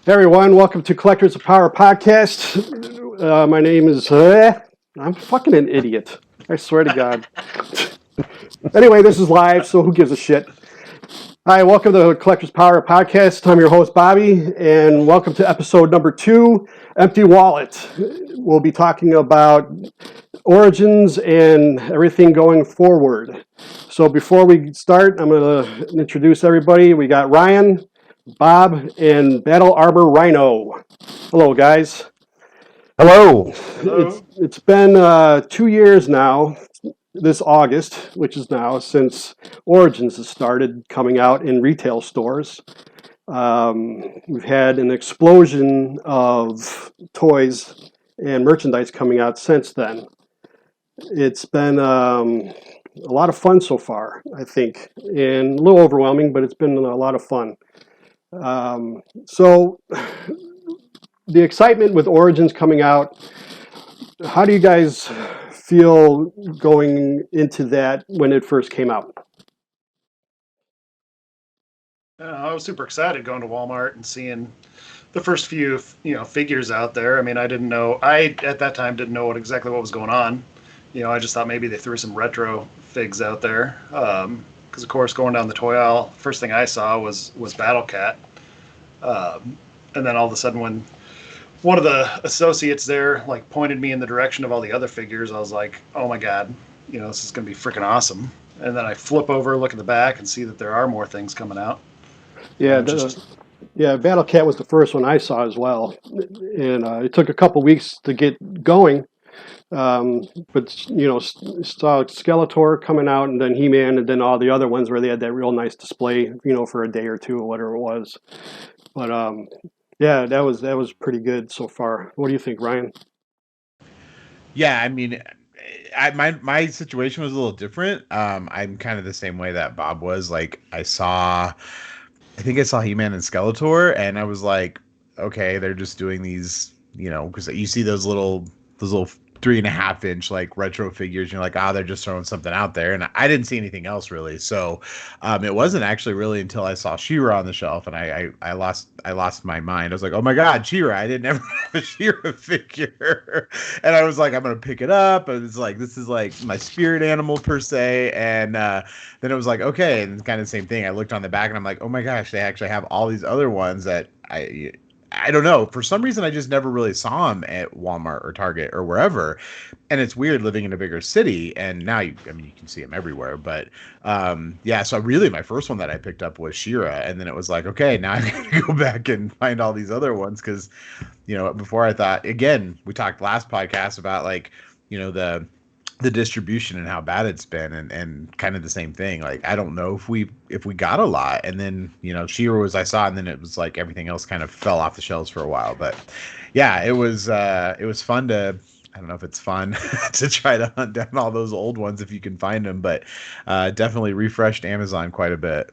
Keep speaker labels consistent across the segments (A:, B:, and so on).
A: Hey everyone, welcome to Collectors of Power podcast. My name is, I'm fucking an idiot. I swear to God. Anyway, this is live, so who gives a shit? Hi, welcome to Collectors of Power podcast. I'm your host, Bobby, and welcome to episode number 2, Empty Wallet. We'll be talking about Origins and everything going forward. So before we start, I'm going to introduce everybody. We got Ryan, Bob, and Battle Arbor Rhino. Hello, guys.
B: Hello.
A: It's been 2 years now, this August, which is now, since Origins has started coming out in retail stores. We've had an explosion of toys and merchandise coming out since then. It's been a lot of fun so far, I think, and a little overwhelming, but it's been a lot of fun. So the excitement with Origins coming out, how do you guys feel going into that when it first came out?
C: I was super excited going to Walmart and seeing the first few, figures out there. I mean, I at that time didn't know exactly what was going on. I just thought maybe they threw some retro figs out there. Because of course, going down the toy aisle, first thing I saw was Battle Cat. And then all of a sudden, when one of the associates there pointed me in the direction of all the other figures, I was like, oh my God, this is going to be freaking awesome. And then I flip over, look at the back, and see that there are more things coming out.
A: Yeah, Battle Cat was the first one I saw as well, and it took a couple weeks to get going. But saw Skeletor coming out, and then He-Man, and then all the other ones where they had that real nice display, for a day or two or whatever it was. But yeah, that was pretty good so far. What do you think, Ryan?
B: Yeah, I mean, my situation was a little different. I'm kind of the same way that Bob was. I think I saw He-Man and Skeletor, and I was like, okay, they're just doing these, because you see those little 3.5 inch retro figures, and you're like, they're just throwing something out there, and I didn't see anything else really. So it wasn't actually really until I saw She-Ra on the shelf, and I lost my mind. I was like, oh my God, She-Ra! I didn't ever have a She-Ra figure, and I was like, I'm gonna pick it up, and it's like, this is like my spirit animal per se. And then it was like, okay, and kind of the same thing. I looked on the back, and I'm like, oh my gosh, they actually have all these other ones that I don't know. For some reason, I just never really saw them at Walmart or Target or wherever. And it's weird living in a bigger city. And now, you can see them everywhere. But yeah, so really my first one that I picked up was She-Ra. And then it was like, okay, now I got to go back and find all these other ones. Because, before I thought, again, we talked last podcast about the distribution and how bad it's been, and kind of the same thing. I don't know if we got a lot, and then She-Ra was I saw, and then it was like everything else kind of fell off the shelves for a while. But yeah, it was fun to, I don't know if it's fun to try to hunt down all those old ones if you can find them, but definitely refreshed Amazon quite a bit.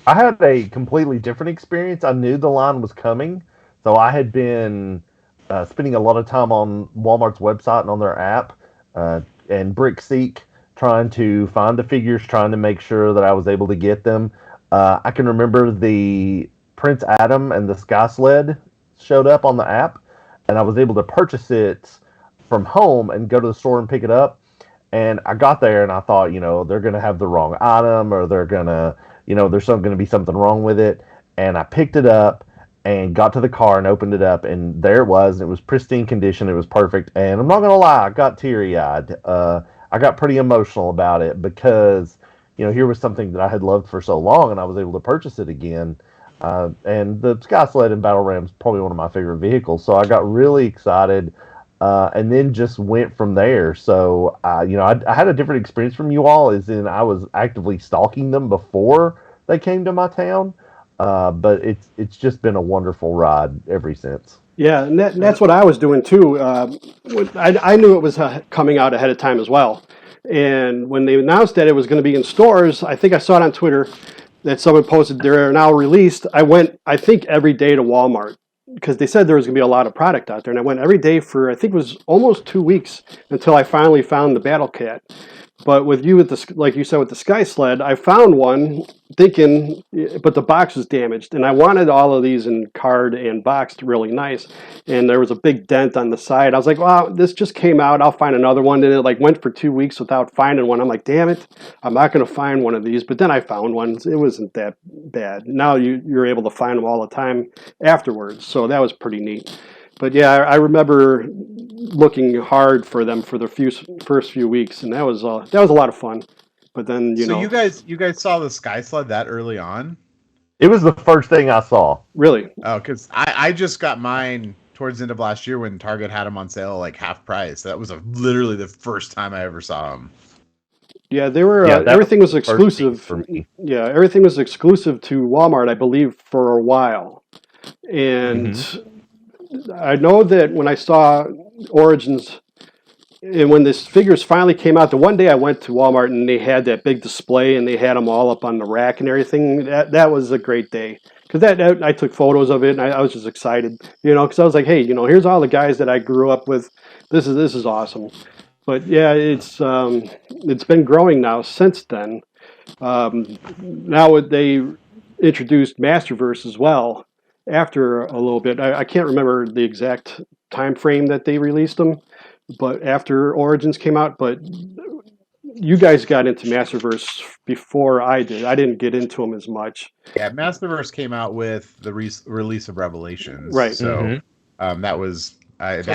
D: I had a completely different experience. I knew the line was coming, so I had been spending a lot of time on Walmart's website and on their app and BrickSeek, trying to find the figures, trying to make sure that I was able to get them. I can remember the Prince Adam and the Sky Sled showed up on the app, and I was able to purchase it from home and go to the store and pick it up. And I got there and I thought, they're going to have the wrong item, or they're going to, there's going to be something wrong with it. And I picked it up and got to the car and opened it up, and there it was. It was pristine condition. It was perfect. And I'm not going to lie, I got teary-eyed. I got pretty emotional about it because, here was something that I had loved for so long, and I was able to purchase it again. And the Sky Sled and Battle Ram's probably one of my favorite vehicles. So I got really excited, and then just went from there. So, I had a different experience from you all, as in I was actively stalking them before they came to my town. But it's just been a wonderful ride ever since.
A: Yeah, and that's what I was doing too. I knew it was coming out ahead of time as well. And when they announced that it was going to be in stores, I think I saw it on Twitter that someone posted they're now released. I went, I think, every day to Walmart because they said there was going to be a lot of product out there. And I went every day for, I think it was almost 2 weeks until I finally found the Battle Cat. But with you, like you said, with the Sky Sled, I found one thinking, but the box was damaged, and I wanted all of these in card and boxed really nice, and there was a big dent on the side. I was like, "Wow, this just came out. I'll find another one." And it like went for 2 weeks without finding one. I'm like, "Damn it, I'm not going to find one of these." But then I found one. It wasn't that bad. Now you're able to find them all the time afterwards, so that was pretty neat. But yeah, I remember looking hard for them for the first few weeks, and that was a lot of fun. But then
B: So you guys saw the Sky Sled that early on?
D: It was the first thing I saw.
A: really,
B: Oh, because I just got mine towards the end of last year when Target had them on sale like half price. That was literally the first time I ever saw them.
A: yeah, they were
D: Yeah, that
A: everything was
D: the first thing
A: exclusive
D: for me.
A: Yeah, everything was exclusive to Walmart, I believe, for a while, and I know that when I saw Origins. And when this figures finally came out, the one day I went to Walmart and they had that big display and they had them all up on the rack and everything. That was a great day because that I took photos of it and I was just excited, because I was like, hey, here's all the guys that I grew up with. This is awesome. But yeah, it's been growing now since then. Now they introduced Masterverse as well after a little bit. I can't remember the exact time frame that they released them, but after Origins came out. But you guys got into Masterverse before I did. I didn't get into them as much.
B: Yeah, Masterverse came out with the release of Revelations,
A: Right.
B: So that was that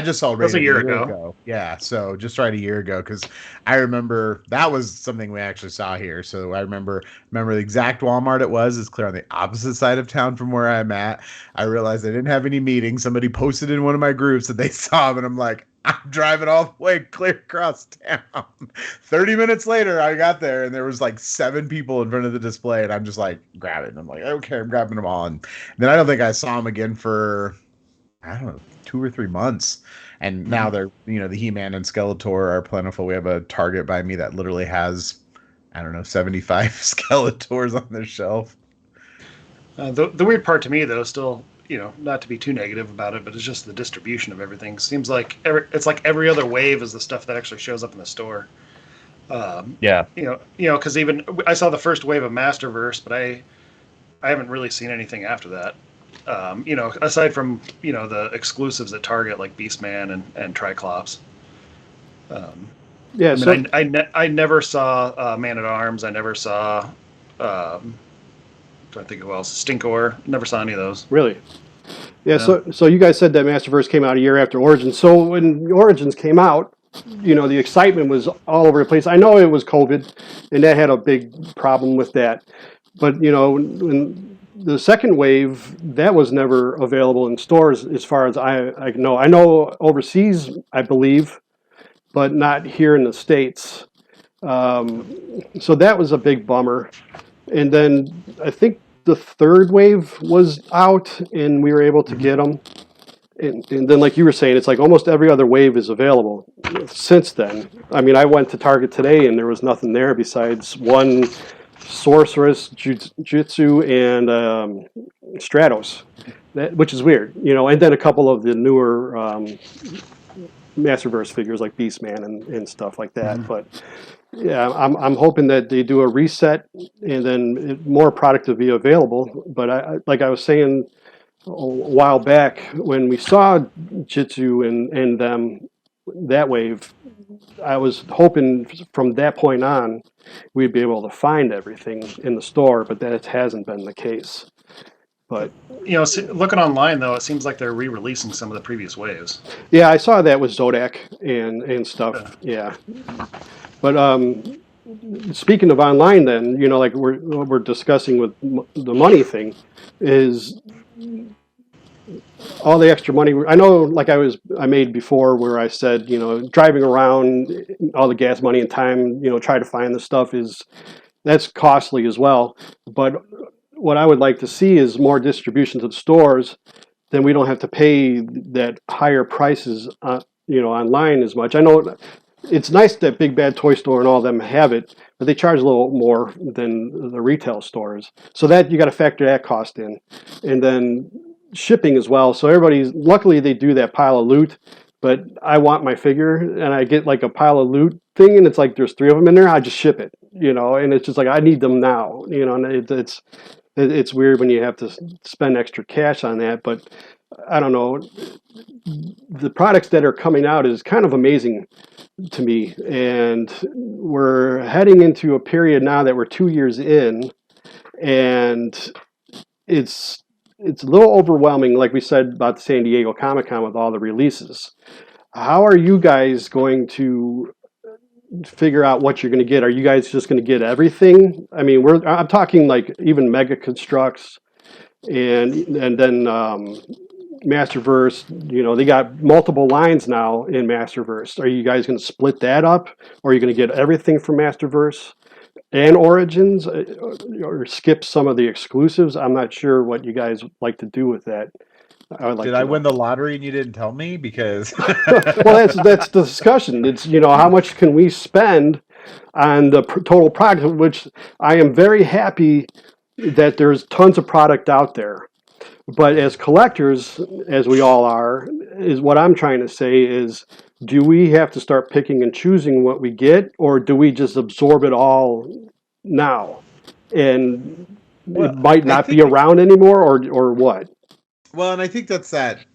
B: just celebrated
C: That's a year ago.
B: Yeah, so just right a year ago, because I remember that was something we actually saw here. So I remember the exact Walmart it was. It's clear on the opposite side of town from where I'm at. I realized I didn't have any meetings. Somebody posted in one of my groups that they saw them, and I'm like, I'm driving all the way clear across town. 30 minutes later, I got there, and there was like 7 people in front of the display, and I'm just like, grab it. And I'm like, okay, I'm grabbing them all. And then I don't think I saw them again for, I don't know, 2 or 3 months. And now they're, the He-Man and Skeletor are plentiful. We have a Target by me that literally has, I don't know, 75 Skeletors on their shelf.
C: The weird part to me, though, still, not to be too negative about it, but it's just the distribution of everything. Seems like it's like every other wave is the stuff that actually shows up in the store.
D: Yeah.
C: Because even I saw the first wave of Masterverse, but I haven't really seen anything after that. Aside from the exclusives at Target like Beastman and Triclops.
A: Yeah.
C: I never saw Man at Arms. I never saw. Trying to think of who else. Stinkor. Never saw any of those.
A: Really? Yeah. So you guys said that Masterverse came out a year after Origins. So when Origins came out, the excitement was all over the place. I know it was COVID, and that had a big problem with that. But when the second wave, that was never available in stores, as far as I know. I know overseas, I believe, but not here in the States. So that was a big bummer. And then I think the third wave was out, and we were able to get them. And then, like you were saying, it's like almost every other wave is available since then. I mean, I went to Target today, and there was nothing there besides one Sorceress, Jutsu, and Stratos, which is weird, and then a couple of the newer Masterverse figures like Beastman and stuff like that. But yeah, I'm hoping that they do a reset and then more product will be available. But like I was saying a while back, when we saw Jitsu and them that wave, I was hoping from that point on we'd be able to find everything in the store, but that hasn't been the case. But
C: looking online though, it seems like they're re-releasing some of the previous waves.
A: Yeah, I saw that with Zodak and stuff. Yeah. But speaking of online, then like we're discussing with the money thing, is all the extra money. I know, like I made before, where I said, driving around, all the gas money and time, try to find the stuff that's costly as well. But what I would like to see is more distribution to the stores. Then we don't have to pay that higher prices, online as much. I know it's nice that Big Bad Toy Store and all of them have it, but they charge a little more than the retail stores. So that you got to factor that cost in, and then shipping as well. So luckily they do that pile of loot, but I want my figure, and I get like a pile of loot thing, and it's like there's 3 of them in there. I just ship it, and it's just like I need them now, and it's weird when you have to spend extra cash on that, but I don't know. The products that are coming out is kind of amazing to me, and we're heading into a period now that we're 2 years in, and it's a little overwhelming, like we said about the San Diego Comic-Con with all the releases. How are you guys going to figure out what you're going to get? Are you guys just going to get everything? I mean, I'm talking like even Mega Constructs and then Masterverse. They got multiple lines now in Masterverse. Are you guys going to split that up, or are you going to get everything from Masterverse and Origins, or skip some of the exclusives? I'm not sure what you guys would like to do with that. I would like
B: Did
A: to
B: I
A: know.
B: win the lottery and you didn't tell me? Because
A: Well, that's the discussion. It's how much can we spend on the total product, which I am very happy that there's tons of product out there. But as collectors, as we all are, is what I'm trying to say is, do we have to start picking and choosing what we get, or do we just absorb it all now? And it
B: well,
A: might
B: I
A: not be
B: think
A: around anymore, or what?
B: well, and I think that's that.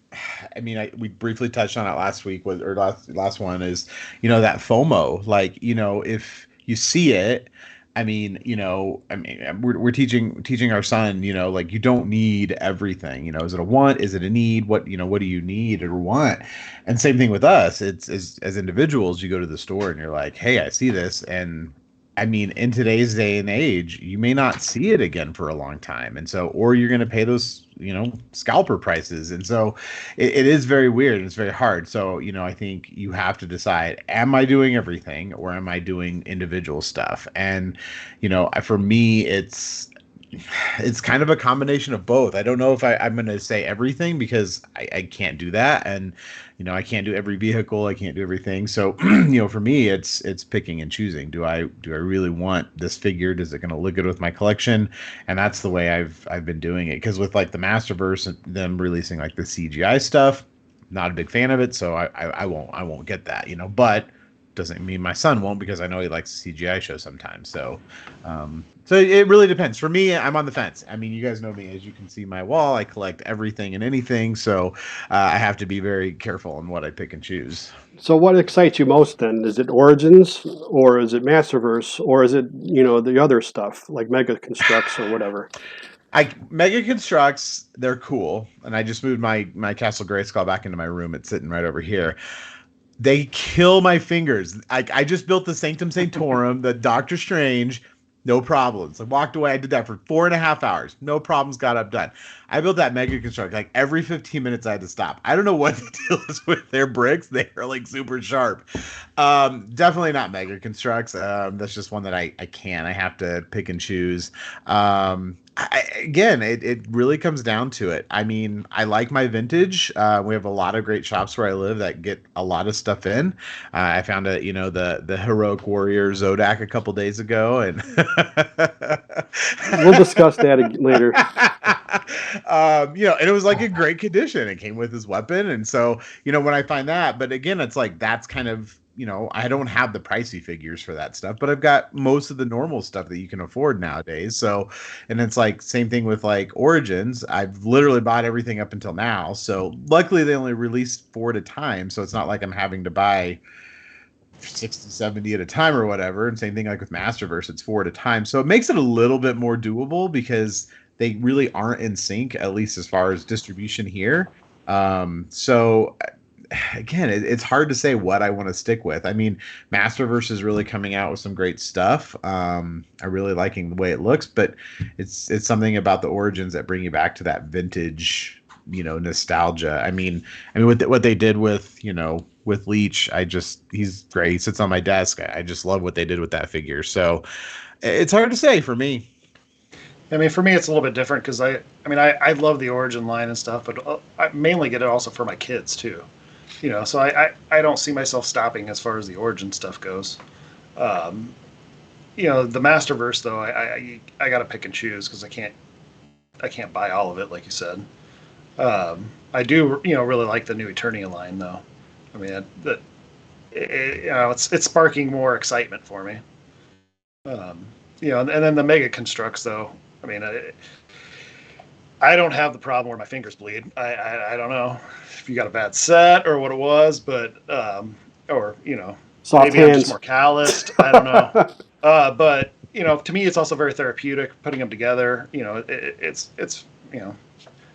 B: I mean, we briefly touched on it last week, or last one is, that FOMO. Like, if you see it, we're teaching our son, like you don't need everything. Is it a want? Is it a need? What do you need or want? And same thing with us. It's as individuals, you go to the store and you're like, hey, I see this, and I mean, in today's day and age, you may not see it again for a long time. And so, or you're going to pay those, scalper prices. And so it is very weird. It's very hard. So, I think you have to decide, am I doing everything or am I doing individual stuff? And, for me, it's kind of a combination of both. I don't know if I'm going to say everything because I can't do that. And, I can't do every vehicle. I can't do everything. So, for me, it's picking and choosing. Do I really want this figure? Is it going to look good with my collection? And that's the way I've been doing it. Because with like the Masterverse and them releasing like the CGI stuff, not a big fan of it. So I won't get that, but doesn't mean my son won't, because I know he likes the CGI show sometimes. So, so it really depends. For me, I'm on the fence. I mean, you guys know me. As you can see my wall, I collect everything and anything. So I have to be very careful on what I pick and choose.
A: So what excites you most then? Is it Origins, or is it Masterverse, or is it, the other stuff like Mega Constructs or whatever?
B: Mega Constructs, they're cool. And I just moved my Castle Grayskull back into my room. It's sitting right over here. They kill my fingers. I just built the Sanctum Sanctorum, the Doctor Strange, no problems. I walked away. I did that for 4.5 hours. No problems. Got up, done. I built that Mega Construct. Like every 15 minutes, I had to stop. I don't know what the deal is with their bricks. They are like super sharp. Definitely not Mega Constructs. That's just one that I can't. I have to pick and choose. Again, it really comes down to it. I mean, I like my vintage. We have a lot of great shops where I live that get a lot of stuff in. I found the Heroic Warrior Zodak a couple days ago, and
A: We'll discuss that later.
B: And it was like in great condition. It came with his weapon, and so when I find that, but again, it's like that's kind of. I don't have the pricey figures for that stuff, but I've got most of the normal stuff that you can afford nowadays. So, and it's like same thing with like Origins. I've literally bought everything up until now. So luckily they only released 4 at a time. So it's not like I'm having to buy 60, 70 at a time or whatever. And same thing like with Masterverse, it's 4 at a time. So it makes it a little bit more doable because they really aren't in sync, at least as far as distribution here. So again, it's hard to say what I want to stick with. I mean, Masterverse is really coming out with some great stuff. I really liking the way it looks, but it's something about the Origins that bring you back to that vintage, nostalgia. I mean, what they did with, with Leech, he's great. He sits on my desk. I just love what they did with that figure. So it's hard to say for me.
C: I mean, for me, it's a little bit different because I love the Origin line and stuff, but I mainly get it also for my kids too. So I don't see myself stopping as far as the Origin stuff goes. The Masterverse though, I got to pick and choose because I can't buy all of it like you said. I do really like the new Eternia line though. I mean, it's sparking more excitement for me. And then the mega constructs, though. I mean, I don't have the problem where my fingers bleed. I don't know if you got a bad set or what it was, but or
A: Soft
C: maybe I'm just
A: hands.
C: more calloused. I don't know. But to me, it's also very therapeutic putting them together. It's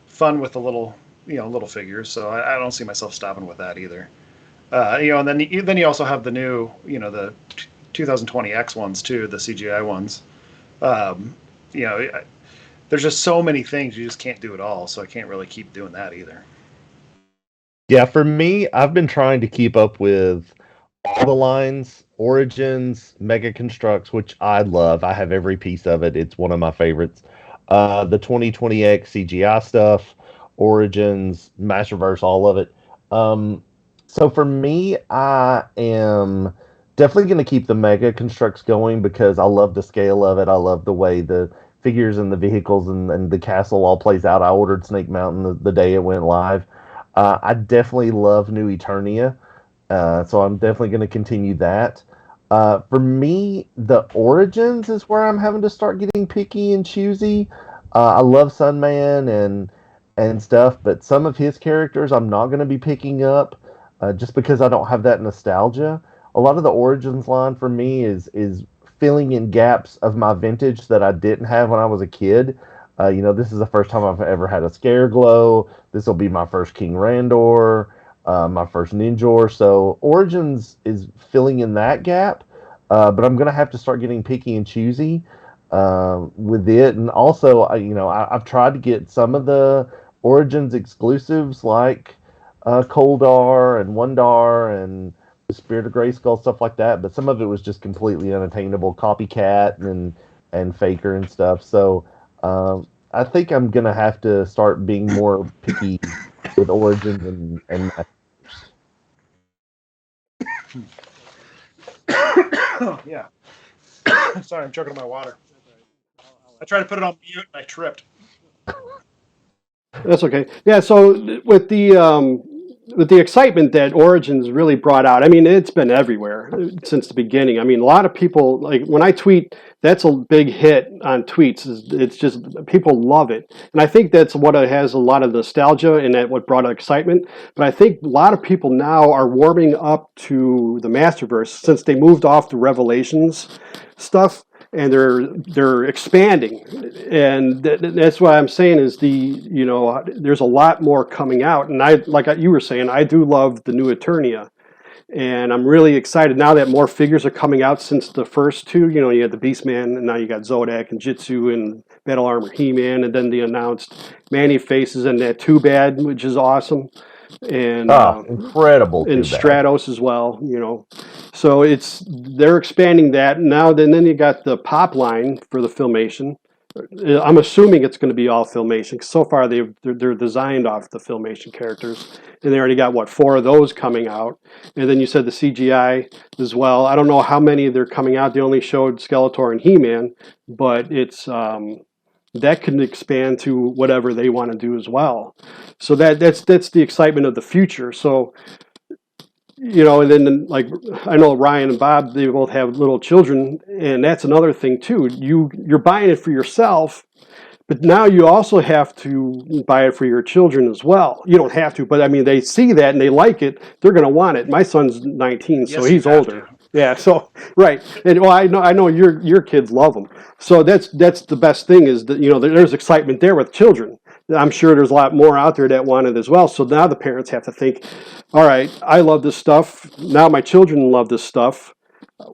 C: fun with the little figures. So I don't see myself stopping with that either. And then you also have the new, the 2020X ones too, the CGI ones. There's just so many things, you just can't do it all. So I can't really keep doing that either.
D: Yeah, for me, I've been trying to keep up with all the lines, Origins, Mega Constructs, which I love. I have every piece of it. It's one of my favorites. The 2020X CGI stuff, Origins, Masterverse, all of it. So for me, I am definitely going to keep the Mega Constructs going because I love the scale of it. I love the way the figures and the vehicles and the castle all plays out. I ordered Snake Mountain the day it went live. I definitely love New Eternia. So I'm definitely going to continue that. For me, the Origins is where I'm having to start getting picky and choosy. I love Sunman and stuff, but some of his characters I'm not going to be picking up just because I don't have that nostalgia. A lot of the Origins line for me is filling in gaps of my vintage that I didn't have when I was a kid. This is the first time I've ever had a Scareglow. This will be my first King Randor. My first Ninjor. So Origins is filling in that gap, but I'm going to have to start getting picky and choosy with it. And also, I've tried to get some of the Origins exclusives like Koldar and Wondar and the Spirit of Grayskull, stuff like that. But some of it was just completely unattainable, copycat and faker and stuff. So I think I'm going to have to start being more picky with Origins and
C: Yeah. Sorry, I'm choking on my water. I tried to put it on mute and I tripped.
A: That's okay. Yeah. So with the excitement that Origins really brought out, I mean, it's been everywhere since the beginning. I mean, a lot of people, like when I tweet, that's a big hit on tweets. It's just people love it, and I think that's what it has a lot of nostalgia and that what brought excitement. But I think a lot of people now are warming up to the Masterverse since they moved off the Revelations stuff and they're expanding, and that's what I'm saying is there's a lot more coming out, and I like you were saying, I do love the new Eternia, and I'm really excited now that more figures are coming out since the first two. You had the Beastman, and now you got Zodak and Jitsu and Battle Armor He-Man, and then the announced Manny Faces and that Too Bad, which is awesome, and
D: incredible,
A: and Stratos as well. So they're expanding that now. Then you got the pop line for the Filmation. I'm assuming it's going to be all Filmation because so far they're designed off the Filmation characters, and they already got 4 of those coming out. And then you said the CGI as well. I don't know how many they're coming out. They only showed Skeletor and He-Man, but it's that can expand to whatever they want to do as well. So that's the excitement of the future. So and then like I know Ryan and Bob, they both have little children, and that's another thing too. You're buying it for yourself, but now you also have to buy it for your children as well. You don't have to, but I mean they see that and they like it. They're going to want it. My son's 19, so he's older. Yeah, so right, and well, I know your kids love them. So that's the best thing is that there's excitement there with children. I'm sure there's a lot more out there that want it as well. So now the parents have to think, all right, I love this stuff. Now my children love this stuff.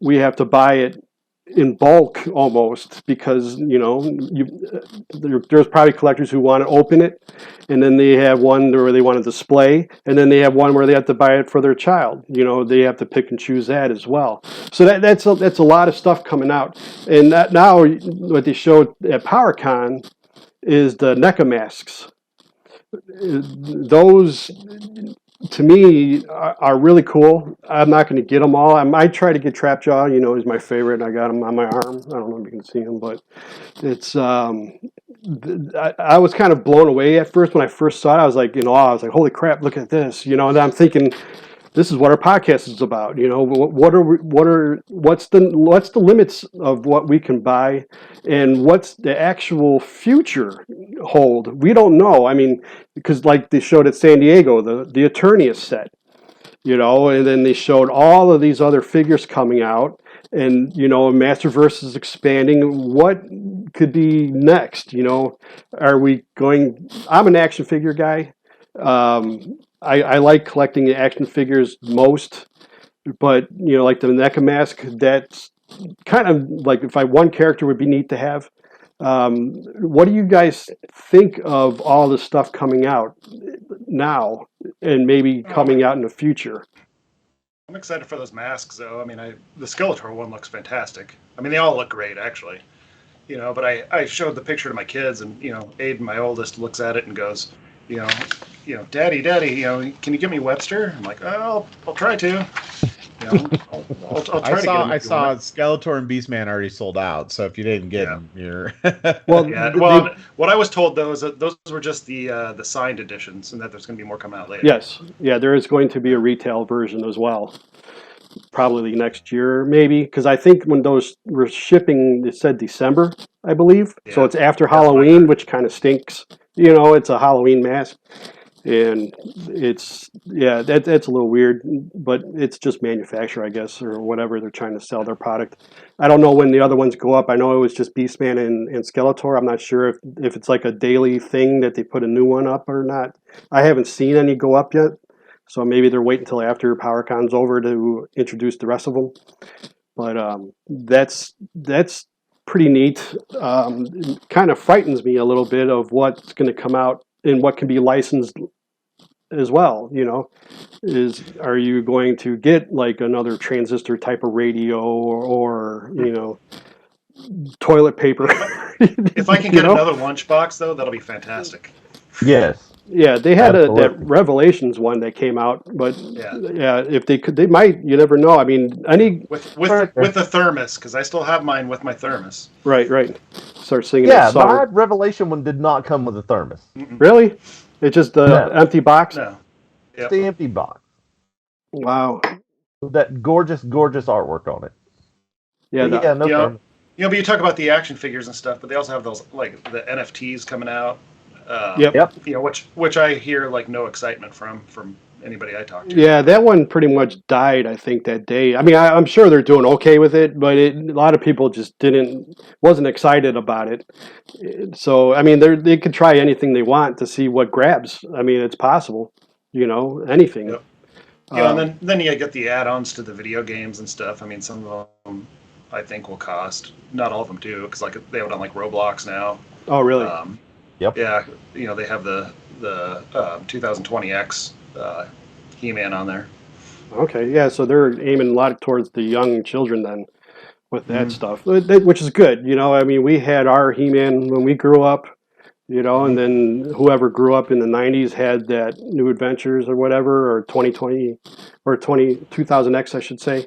A: We have to buy it in bulk almost because there's probably collectors who want to open it, and then they have one where they want to display, and then they have one where they have to buy it for their child. They have to pick and choose that as well. So that's a lot of stuff coming out, and now what they showed at PowerCon is the NECA masks. Those to me are really cool. I'm not going to get them all. I try to get Trapjaw. He's my favorite. I got him on my arm. I don't know if you can see him, but it's. I was kind of blown away at first when I first saw it. I was like, I was like, holy crap, look at this. And I'm thinking, this is what our podcast is about. What's the limits of what we can buy, and what's the actual future hold? We don't know. I mean, because like they showed at San Diego, the Eternius set, and then they showed all of these other figures coming out, and Masterverse is expanding. What could be next? Are we going? I'm an action figure guy. I like collecting the action figures most, but like the NECA mask, that's kind of like if one character would be neat to have. What do you guys think of all the stuff coming out now and maybe coming out in the future?
C: I'm excited for those masks, though. I mean, the Skeletor one looks fantastic. I mean, they all look great, actually. But I showed the picture to my kids, and Aiden, my oldest, looks at it and goes, Daddy, can you give me Webster? I'm like, oh, I'll try to. I'll try to get him.
B: I saw Skeletor and Beastman already sold out. So if you didn't get them, you're
C: well. What I was told though is that those were just the signed editions, and that there's going to be more coming out later.
A: Yes, there is going to be a retail version as well. Probably next year, maybe, because I think when those were shipping, it said December, I believe. Yeah, so it's after Halloween, which kind of stinks. It's a Halloween mask, and that's a little weird, but it's just manufacturer, I guess, or whatever they're trying to sell their product. I don't know when the other ones go up. I know it was just Beastman and Skeletor. I'm not sure if it's like a daily thing that they put a new one up or not. I haven't seen any go up yet. So maybe they're waiting until after PowerCon's over to introduce the rest of them. But that's pretty neat. It kind of frightens me a little bit of what's going to come out and what can be licensed as well. Are you going to get like another transistor type of radio or toilet paper?
C: If I can get another lunchbox, though, that'll be fantastic.
D: Yes.
A: Yeah, they had that Revelations one that came out, but if they could, they might. You never know. I mean,
C: with the thermos, because I still have mine with my thermos.
A: Right. Start singing.
D: Yeah, my Revelation one did not come with a thermos.
A: Really? It's just the empty box.
C: No,
D: it's the empty box.
A: Wow.
D: That gorgeous artwork on it.
A: Yeah.
D: Thermos.
C: But you talk about the action figures and stuff, but they also have those like the NFTs coming out.
A: Yep.
C: Which I hear like no excitement from anybody I talk to.
A: Yeah, that one pretty much died, I think, that day. I mean, I'm sure they're doing okay with it, but a lot of people just wasn't excited about it. So, I mean, they could try anything they want to see what grabs. I mean, it's possible, anything.
C: Yep. And then you get the add-ons to the video games and stuff. I mean, some of them I think will cost. Not all of them do, because like they have it on like Roblox now.
A: Oh, really?
D: Yep.
C: Yeah, they have the 2020X He-Man on there.
A: Okay, yeah, so they're aiming a lot towards the young children then with that stuff, which is good. I mean, we had our He-Man when we grew up, and then whoever grew up in the 90s had that New Adventures or whatever, or 2020 or 2000X, I should say.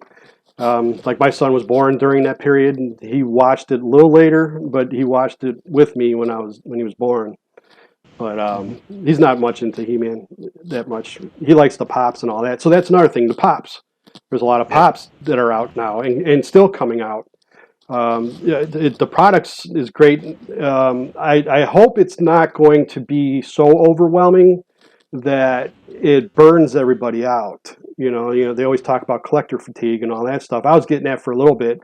A: Like my son was born during that period, and he watched it a little later, but he watched it with me when he was born. But he's not much into He-Man that much. He likes the Pops and all that. So that's another thing, the Pops. There's a lot of Pops that are out now and still coming out. The products is great. I hope it's not going to be so overwhelming that it burns everybody out. They always talk about collector fatigue and all that stuff. I was getting that for a little bit,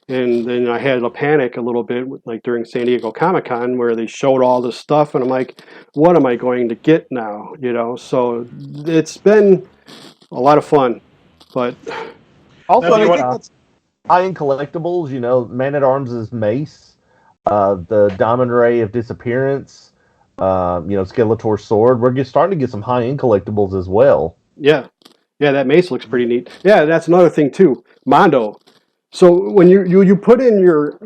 A: and then I had a panic a little bit, like during San Diego Comic-Con, where they showed all this stuff, and I'm like, what am I going to get now? So it's been a lot of fun, but
D: also high-end collectibles. Man-at-Arms' Mace, the Diamond Ray of Disappearance, Skeletor's sword. We're starting to get some high-end collectibles as well.
A: Yeah, that mace looks pretty neat. Yeah, that's another thing too. Mondo. So when you put in your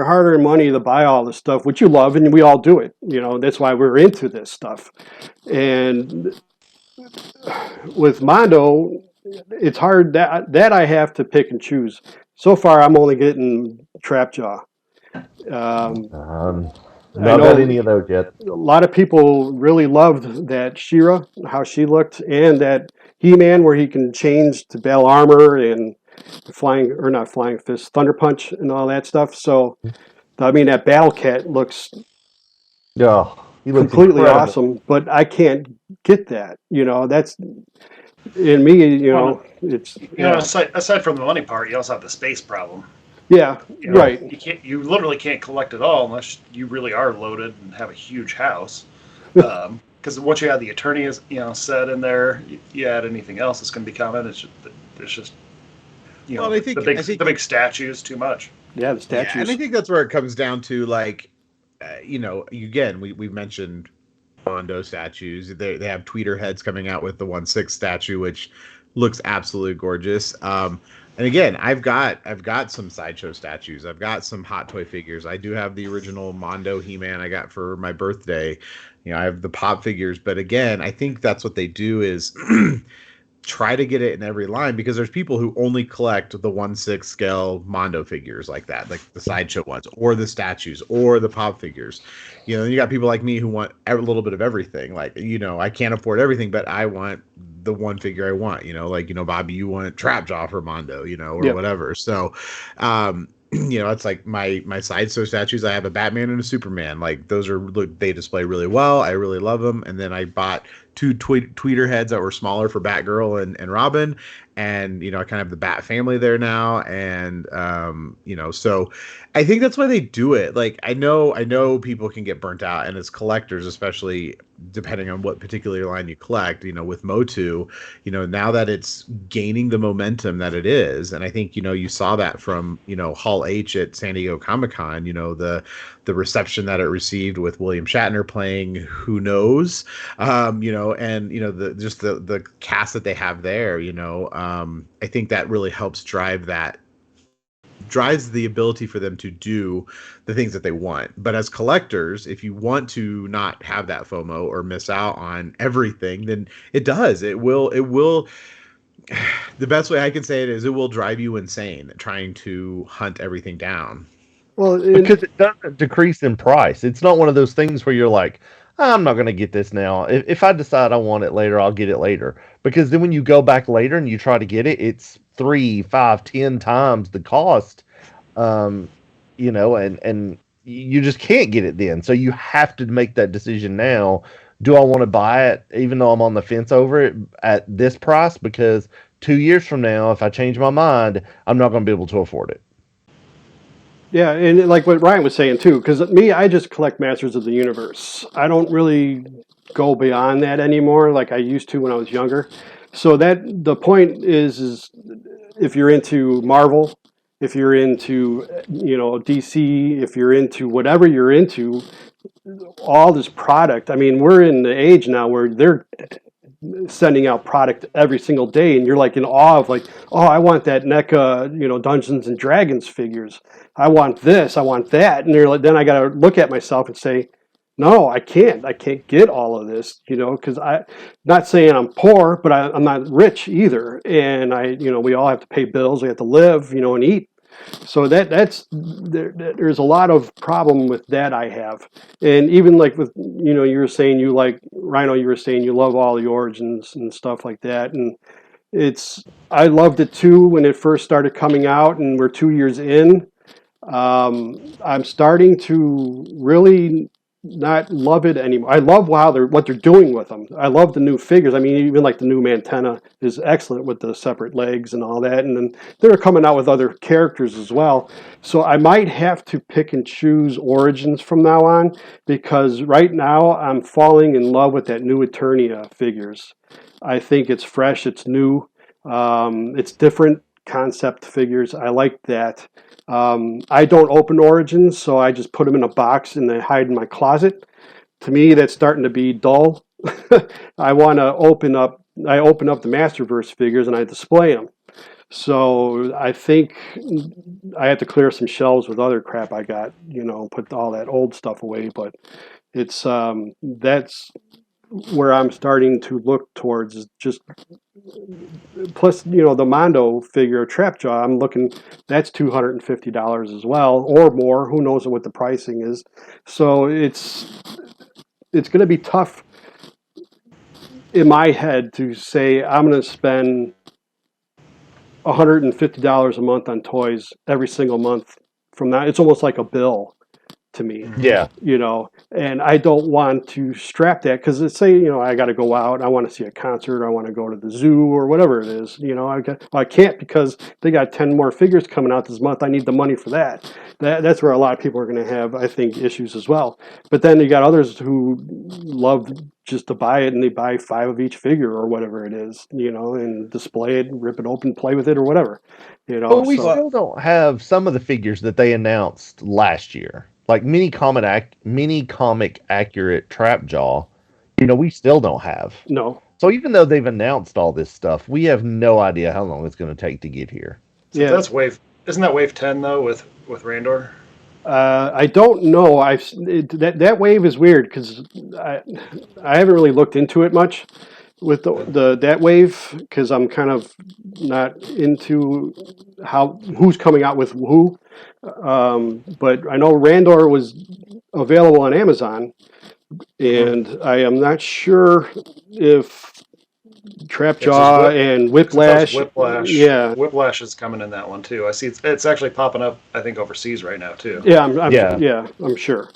A: hard-earned money to buy all this stuff, which you love, and we all do it. That's why we're into this stuff. And with Mondo, it's hard that I have to pick and choose. So far, I'm only getting Trapjaw. I
D: Not got
A: know
D: any of those yet.
A: a lot of people really loved that She-Ra, how she looked, and that He-Man where he can change to battle armor and flying, or not flying fist, thunder punch and all that stuff. So, I mean, that Battle Cat looks
D: Yeah, he looks
A: completely
D: incredible.
A: awesome, but I can't get that. That's in me.
C: Well,
A: It's
C: you know, aside from the money part, you also have the space problem.
A: yeah,
C: You know,
D: Yes.
A: right.
C: you literally can't collect it all unless you really are loaded and have a huge house. Because once you add the Eternia, set in there, you add anything else that's going to be coming. It's just
B: Well,
C: the big statues too much.
A: Yeah, the
B: yeah, and I
A: statues.
B: think that's where it comes down to, like, again, we mentioned Mondo statues. They have tweeter heads coming out with the 1/6 statue, which looks absolutely gorgeous. And again, I've got some sideshow statues. I've got some hot toy figures. I do have the original Mondo He-Man I got for my birthday. I have the pop figures, but again, I think that's what they do is try to get it in every line, because there's people who only collect the 1/6 scale Mondo figures like that, like the sideshow ones, or the statues, or the pop figures. You got people like me who want a little bit of everything. Like, I can't afford everything, but I want the one figure I want. Bobby, you want Trapjaw for Mondo, or
A: Yep.
B: whatever. So, it's like my sideshow statues. I have a Batman and a Superman. Like, those they display really well. I really love them. And then I bought two tweeter heads that were smaller for Batgirl and Robin, and I kind of have the Bat family there now, and so I think that's why they do it. Like, I know people can get burnt out, and as collectors, especially depending on what particular line you collect, with MOTU, now that it's gaining the momentum that it is, and I think you saw that from Hall H at San Diego Comic-Con, the reception that it received with William Shatner playing Who Knows, and the cast that they have there, I think that really helps drives the ability for them to do the things that they want. But as collectors, if you want to not have that FOMO or miss out on everything, then it will the best way I can say it is it will drive you insane trying to hunt everything down.
A: Well,
D: Because it doesn't decrease in price. It's not one of those things where you're like, I'm not going to get this now. If I decide I want it later, I'll get it later. Because then when you go back later and you try to get it, it's 3, 5, 10 times the cost. Um, and you just can't get it then. So you have to make that decision now. Do I want to buy it, even though I'm on the fence over it at this price? Because 2 years from now, if I change my mind, I'm not going to be able to afford it.
A: yeah, and like what Ryan was saying too, because me, I just collect Masters of the Universe. I don't really go beyond that anymore, like I used to when I was younger. So the point is if you're into Marvel, if you're into DC, if you're into whatever you're into, all this product. I mean, we're in the age now where they're sending out product every single day, and you're like in awe of like, oh, I want that NECA, Dungeons and Dragons figures. I want this, I want that, and then I got to look at myself and say, no, I can't get all of this, because not saying I'm poor, but I'm not rich either, and we all have to pay bills, we have to live, and eat. So there's a lot of problem with that I have, and even like with you were saying you like Rhino, you were saying you love all the origins and stuff like that, and I loved it too when it first started coming out, and we're 2 years in. I'm starting to really not love it anymore. I love what they're doing with them. I love the new figures. I mean, even like the new Mantenna is excellent with the separate legs and all that. And then they're coming out with other characters as well. So I might have to pick and choose Origins from now on, because right now I'm falling in love with that new Eternia figures. I think it's fresh, it's new, it's different concept figures. I like that. I don't open Origins, so I just put them in a box and they hide in my closet. To me, that's starting to be dull. I want to open up. I open up the Masterverse figures and I display them. So I think I have to clear some shelves with other crap I got. Put all that old stuff away. But it's that's where I'm starting to look towards is just plus, the Mondo figure Trapjaw, I'm looking, that's $250 as well, or more. Who knows what the pricing is? So it's going to be tough in my head to say I'm going to spend $150 a month on toys every single month from that. It's almost like a bill to me.
D: Yeah.
A: And I don't want to strap that because let's say, I got to go out, I want to see a concert, I want to go to the zoo or whatever it is, I can't because they got 10 more figures coming out this month. I need the money for that. That's where a lot of people are going to have, I think, issues as well. But then you got others who love just to buy it and they buy 5 of each figure or whatever it is, and display it, rip it open, play with it or whatever,
D: But we still don't have some of the figures that they announced last year. Like mini comic accurate Trapjaw, we still don't have.
A: No.
D: So even though they've announced all this stuff, we have no idea how long it's going to take to get here.
C: So yeah, isn't that wave 10 though with Randor?
A: I don't know. That wave is weird because I haven't really looked into it much with that wave because I'm kind of not into who's coming out with who. But I know Randor was available on Amazon, and I am not sure if Trapjaw and Whiplash. Yeah,
C: Whiplash is coming in that one too. I see it's actually popping up. I think overseas right now too.
A: Yeah, I'm sure.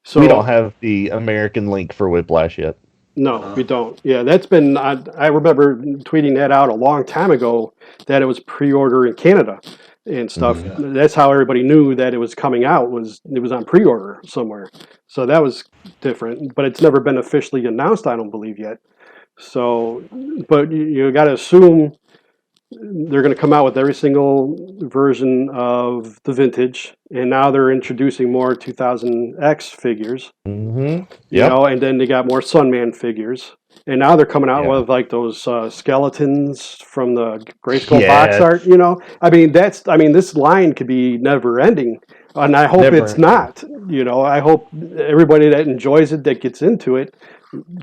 A: So
D: we don't have the American link for Whiplash yet.
A: No, we don't. Yeah, that's been. I remember tweeting that out a long time ago that it was pre-order in Canada and stuff. Mm-hmm. That's how everybody knew that it was coming out. It was on pre-order somewhere. So that was different, but it's never been officially announced. I don't believe yet. So, but you got to assume they're going to come out with every single version of the vintage, and now they're introducing more 2000X figures.
D: Mm-hmm.
A: And then they got more Sunman figures, and now they're coming out with like those skeletons from the Grayskull box art. This line could be never ending, and I hope it's not. I hope everybody that enjoys it, that gets into it,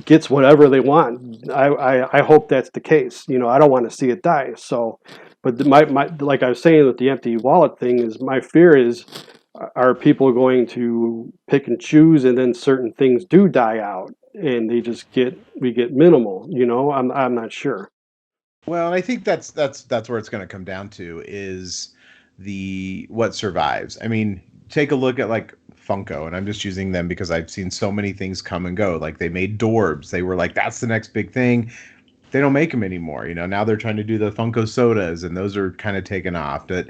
A: gets whatever they want. I hope that's the case. I don't want to see it die. So, but my like I was saying with the empty wallet thing is my fear is, are people going to pick and choose and then certain things do die out and we get minimal, I'm not sure.
B: Well, I think that's where it's going to come down to is what survives. I mean, take a look at like Funko, and I'm just using them because I've seen so many things come and go. Like they made Dorbs. They were like, that's the next big thing. They don't make them anymore. Now they're trying to do the Funko sodas, and those are kind of taken off. But,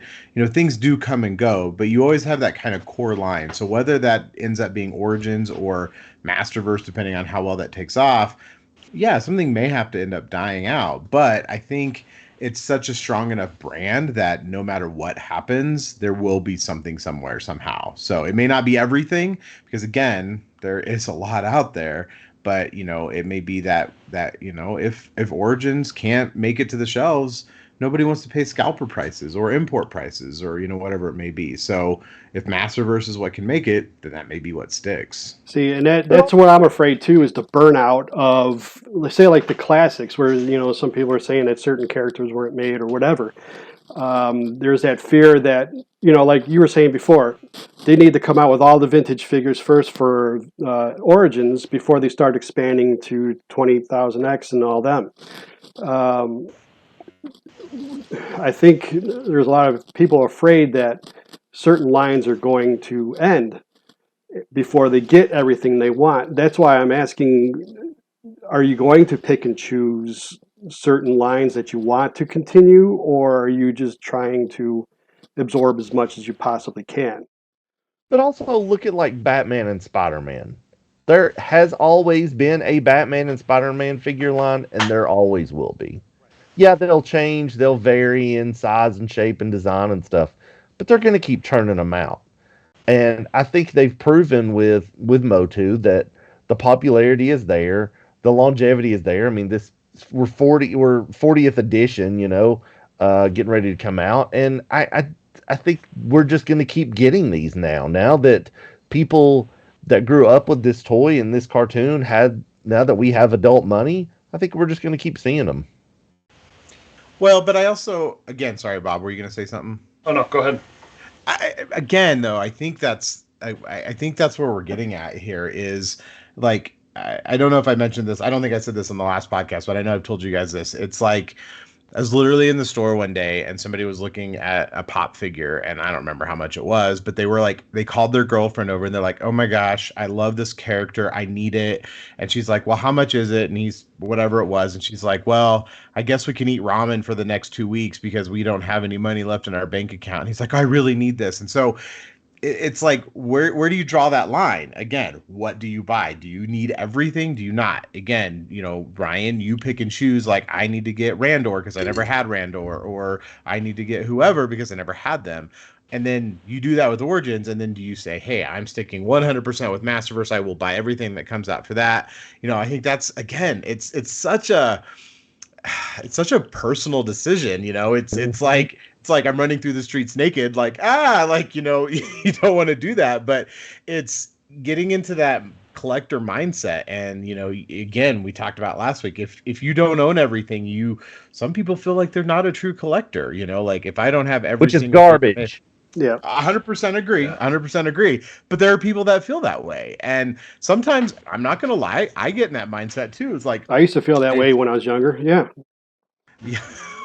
B: things do come and go, but you always have that kind of core line. So whether that ends up being Origins or Masterverse, depending on how well that takes off, yeah, something may have to end up dying out. But I think it's such a strong enough brand that no matter what happens, there will be something somewhere somehow. So it may not be everything because, again, there is a lot out there. But, it may be that if Origins can't make it to the shelves, nobody wants to pay scalper prices or import prices or, whatever it may be. So if Masterverse is what can make it, then that may be what sticks.
A: See, and that's what I'm afraid, too, is the burnout of, let's say, like the classics where, some people are saying that certain characters weren't made or whatever. There's that fear that, like you were saying before, they need to come out with all the vintage figures first for Origins before they start expanding to 20,000X and all them. I think there's a lot of people afraid that certain lines are going to end before they get everything they want. That's why I'm asking, are you going to pick and choose certain lines that you want to continue, or are you just trying to absorb as much as you possibly can?
D: But also look at like Batman and Spider-Man. There has always been a Batman and Spider-Man figure line, and there always will be. Yeah, they'll change, they'll vary in size and shape and design and stuff, but they're going to keep churning them out. And I think they've proven with MOTU that the popularity is there, the longevity is there. I mean, we're 40th edition, getting ready to come out, and I think we're just going to keep getting these now that people that grew up with this toy and this cartoon had now that we have adult money, I think we're just going to keep seeing them.
B: Well, but I also, again, sorry, Bob, were you going to say something?
C: Oh no, go ahead.
B: Again, though, I think that's where we're getting at here is like, I don't know if I mentioned this. I don't think I said this on the last podcast, but I know I've told you guys this. It's like, I was literally in the store one day and somebody was looking at a pop figure and I don't remember how much it was, but they were like, they called their girlfriend over and they're like, oh my gosh, I love this character. I need it. And she's like, well, how much is it? And he's whatever it was. And she's like, well, I guess we can eat ramen for the next 2 weeks because we don't have any money left in our bank account. And he's like, I really need this. And so it's like, where do you draw that line? Again, what do you buy? Do you need everything? Do you not? Again, Ryan, you pick and choose. Like, I need to get Randor because I never had Randor, or I need to get whoever because I never had them. And then you do that with Origins, and then do you say, hey, I'm sticking 100% with Masterverse. I will buy everything that comes out for that. I think that's, again, it's such a personal decision. It's like I'm running through the streets naked, you don't want to do that, but it's getting into that collector mindset. And, again, we talked about last week, if you don't own everything, some people feel like they're not a true collector, like if I don't have everything,
D: which is garbage.
A: Yeah.
B: 100% agree. 100% agree. But there are people that feel that way. And sometimes, I'm not going to lie, I get in that mindset too. It's like,
A: I used to feel that way when I was younger. Yeah.
B: Yeah.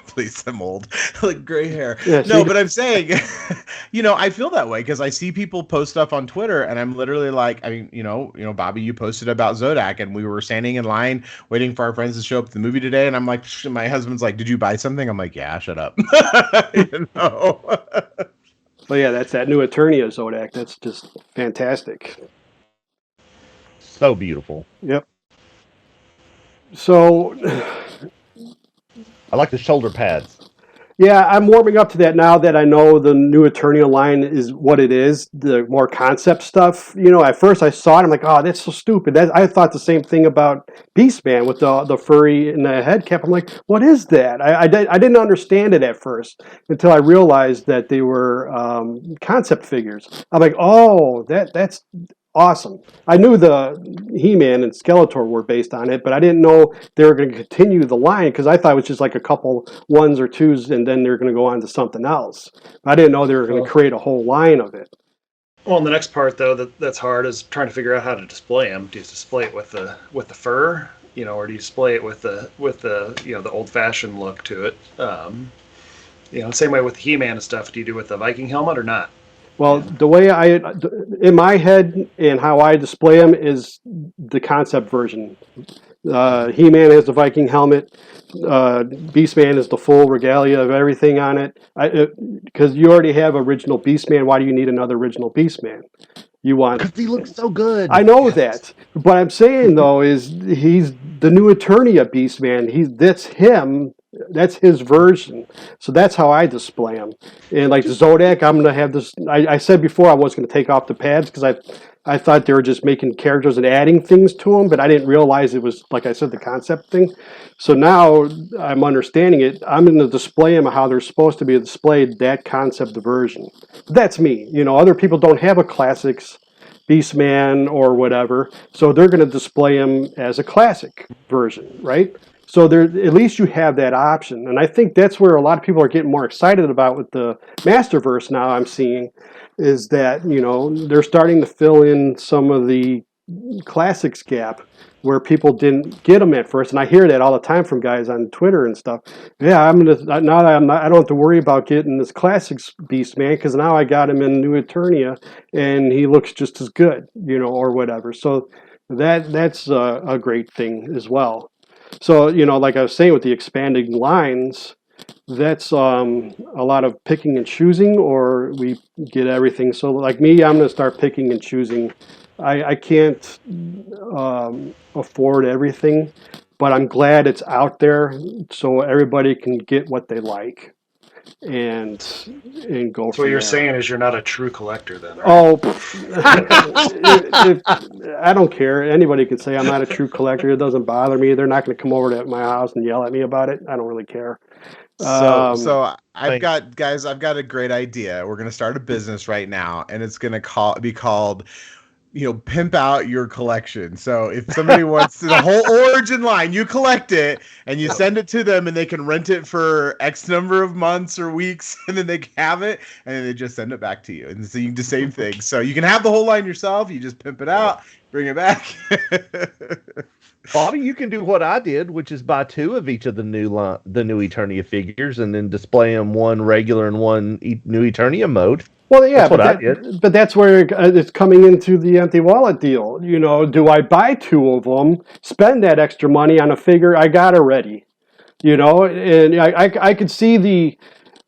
B: Please, I'm old, like gray hair.
A: Yeah,
B: no, but I'm saying, I feel that way because I see people post stuff on Twitter, and I'm literally like, Bobby, you posted about Zodak, and we were standing in line waiting for our friends to show up at the movie today, and I'm like, my husband's like, did you buy something? I'm like, yeah, shut up.
A: Well, yeah, that's that new Eternia Zodak. That's just fantastic.
D: So beautiful.
A: Yep. So,
D: I like the shoulder pads.
A: yeah, I'm warming up to that now that I know the new Eternia line is what it is, the more concept stuff. At first I saw it, I'm like, oh, that's so stupid. I thought the same thing about Beastman with the furry and the head cap. I'm like, what is that? I didn't understand it at first until I realized that they were concept figures. I'm like, oh, that's awesome. I knew the He-Man and Skeletor were based on it, but I didn't know they were going to continue the line because I thought it was just like a couple ones or twos and then they're going to go on to something else. I didn't know they were going to create a whole line of it.
C: Well, and the next part though that's hard is trying to figure out how to display them. Do you display it with the fur, or do you display it with the the old-fashioned look to it? Same way with He-Man and stuff. Do you do it with the Viking helmet or not?
A: Well, the way in my head and how I display them is the concept version. He-Man has the Viking helmet. Beastman is the full regalia of everything on it. Because you already have original Beastman. Why do you need another original Beastman? You want?
D: Because he looks so good.
A: I know that. What I'm saying though is he's the new Eternia Beastman. That's him. That's his version. So that's how I display him. And like the Zodak, I'm gonna have this. I said before I was gonna take off the pads because I thought they were just making characters and adding things to them, but I didn't realize it was, like I said, the concept thing. So now I'm understanding it. I'm going to display them how they're supposed to be displayed, that concept version. That's me. Other people don't have a classics Beastman or whatever, so they're going to display them as a classic version, right? So at least you have that option. And I think that's where a lot of people are getting more excited about with the Masterverse now I'm seeing, is that, they're starting to fill in some of the classics gap where people didn't get them at first. And I hear that all the time from guys on Twitter and stuff. Yeah, I don't have to worry about getting this classics Beastman because now I got him in New Eternia and he looks just as good, or whatever. So that's a great thing as well. So, like I was saying with the expanding lines, that's a lot of picking and choosing, or we get everything. So like me, I'm going to start picking and choosing. I can't afford everything, but I'm glad it's out there so everybody can get what they like and go.
C: So what you're saying is you're not a true collector then, right?
A: Oh, I don't care. Anybody can say I'm not a true collector. It doesn't bother me. They're not going to come over to my house and yell at me about it. I don't really care.
B: So I've got a great idea. We're going to start a business right now, and it's going to be called pimp out your collection. So if somebody wants the whole Origin line, you collect it and you send it to them, and they can rent it for X number of months or weeks, and then they have it, and then they just send it back to you. And so you can do the same thing. So you can have the whole line yourself. You just pimp it out, bring it back.
D: Bobby, you can do what I did, which is buy 2 of each of the new Eternia figures, and then display them, one regular and one new Eternia mode.
A: Well, yeah,
D: That's what I did.
A: but that's where it's coming into the empty wallet deal. Do I buy 2 of them, spend that extra money on a figure I got already? And I could see the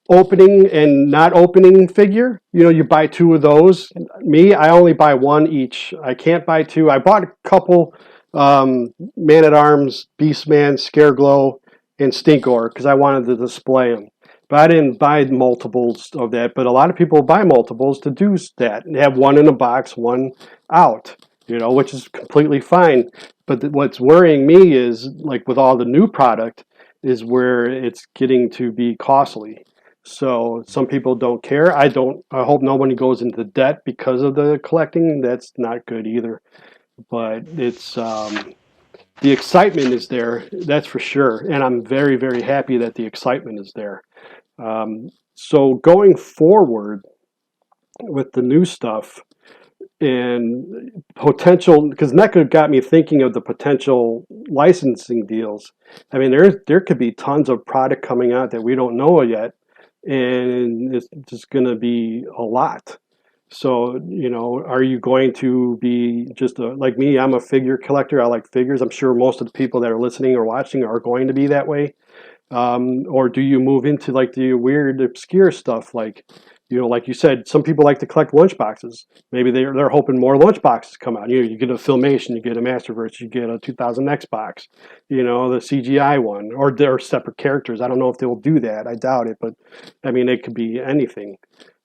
A: opening and not opening figure. You buy 2 of those. Me, I only buy 1 each. I can't buy 2. I bought a couple Man-at-Arms, Beastman, Scareglow, and Stinkor because I wanted to display them. But I didn't buy multiples of that. But a lot of people buy multiples to do that and have 1 in a box, 1 out, which is completely fine. But what's worrying me is, like with all the new product, is where it's getting to be costly. So some people don't care. I hope nobody goes into debt because of the collecting. That's not good either. But it's the excitement is there, that's for sure. And I'm very, very happy that the excitement is there. So going forward with the new stuff and potential, because NECA got me thinking of the potential licensing deals. I mean, there could be tons of product coming out that we don't know yet, and it's just going to be a lot. So, are you going to be just like me? I'm a figure collector. I like figures. I'm sure most of the people that are listening or watching are going to be that way. Or do you move into like the weird, obscure stuff? Like you said, some people like to collect lunchboxes. Maybe they're hoping more lunchboxes come out. You get a Filmation, you get a Masterverse, you get a 2000X box, the CGI one, or they're separate characters. I don't know if they will do that. I doubt it, but I mean, it could be anything.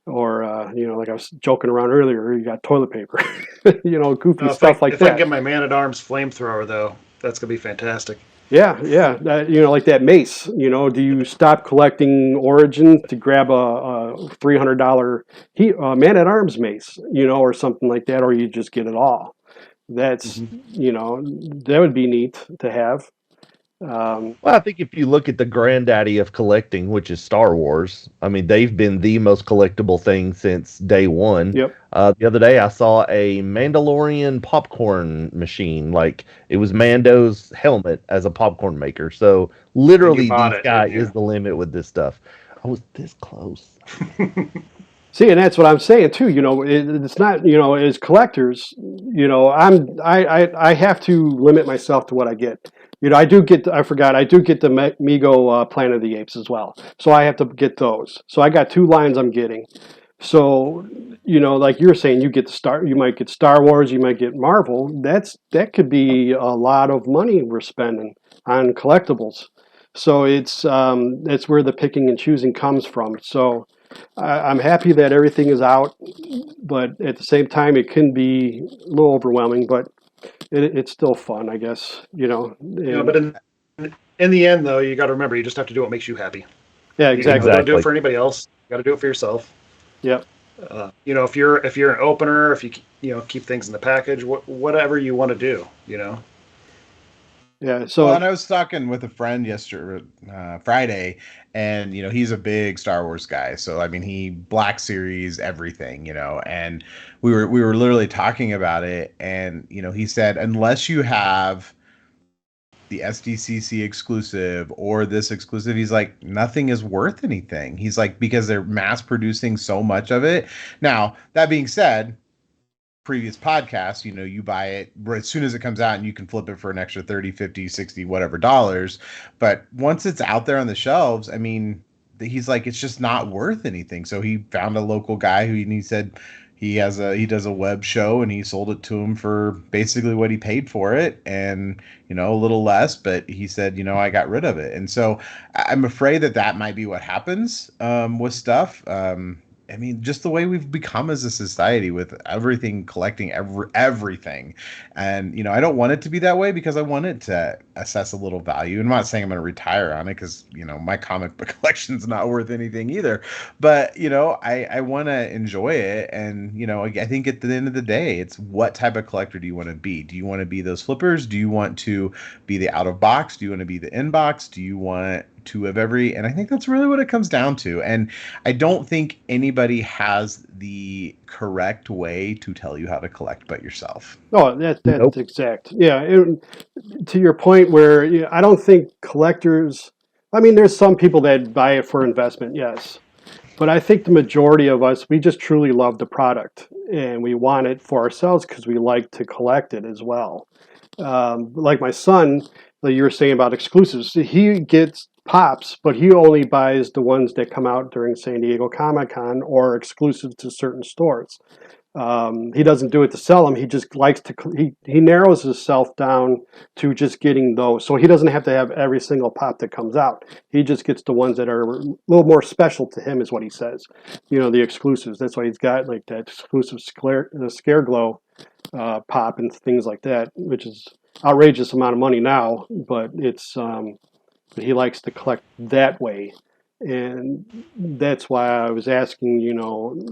A: Or, like I was joking around earlier, you got toilet paper, goofy stuff like that.
C: If I can get my Man-at-Arms flamethrower, though, that's going to be fantastic.
A: Yeah. Like that mace, do you stop collecting Origins to grab a $300 Man-at-Arms mace, or something like that, or you just get it all? That's, that would be neat to have.
D: Well, I think if you look at the granddaddy of collecting, which is Star Wars, I mean, they've been the most collectible thing since day one.
A: Yep.
D: The other day, I saw a Mandalorian popcorn machine. Like, it was Mando's helmet as a popcorn maker. So, literally, the sky is the limit with this stuff. I was this close.
A: See, and that's what I'm saying too. It's not. As collectors, I have to limit myself to what I get. I do get. I forgot. I do get the Mego Planet of the Apes as well. So I have to get those. So I got 2 lines I'm getting. So like you're saying, you might get Star Wars, you might get Marvel. That could be a lot of money we're spending on collectibles. So that's where the picking and choosing comes from. So I'm happy that everything is out, but at the same time, it can be a little overwhelming. But it's still fun, I guess.
C: But in the end, though, you got to remember, you just have to do what makes you happy.
A: Yeah, exactly.
C: Don't do it for anybody else. You got to do it for yourself.
A: Yep.
C: If you're an opener, if you keep things in the package, whatever you want to do,
A: Yeah. So,
B: and I was talking with a friend yesterday, Friday, and he's a big Star Wars guy. So I mean, he Black Series everything, and we were literally talking about it, and he said unless you have the SDCC exclusive or this exclusive, he's like, nothing is worth anything. He's like, because they're mass producing so much of it. Now, that being said, previous podcast, you buy it as soon as it comes out and you can flip it for an extra 30, 50, 60, whatever dollars. But once it's out there on the shelves, I mean, he's like, it's just not worth anything. So he found a local guy he said he does a web show, and he sold it to him for basically what he paid for it, and a little less, but he said, I got rid of it. And so I'm afraid that might be what happens with stuff. I mean, just the way we've become as a society with everything collecting everything. And, I don't want it to be that way because I want it to assess a little value. And I'm not saying I'm going to retire on it because, my comic book collection's not worth anything either. But, I want to enjoy it. And, I think at the end of the day, it's what type of collector do you want to be? Do you want to be those flippers? Do you want to be the out of box? Do you want to be the in box? Do you want two of every? And I think that's really what it comes down to. And I don't think anybody has the correct way to tell you how to collect but yourself.
A: Oh, that's
D: Nope.
A: exact. Yeah, to your point where I don't think collectors, I mean, there's some people that buy it for investment, yes. But I think the majority of us, we just truly love the product and we want it for ourselves because we like to collect it as well. Like my son, like you were saying about exclusives, he gets pops, but he only buys the ones that come out during San Diego Comic-Con or exclusive to certain stores. He doesn't do it to sell them. He just likes to, he narrows himself down to just getting those. So he doesn't have to have every single pop that comes out. He just gets the ones that are a little more special to him is what he says. The exclusives. That's why he's got like that exclusive scare glow pop and things like that, which is outrageous amount of money now, but it's, he likes to collect that way. And that's why I was asking,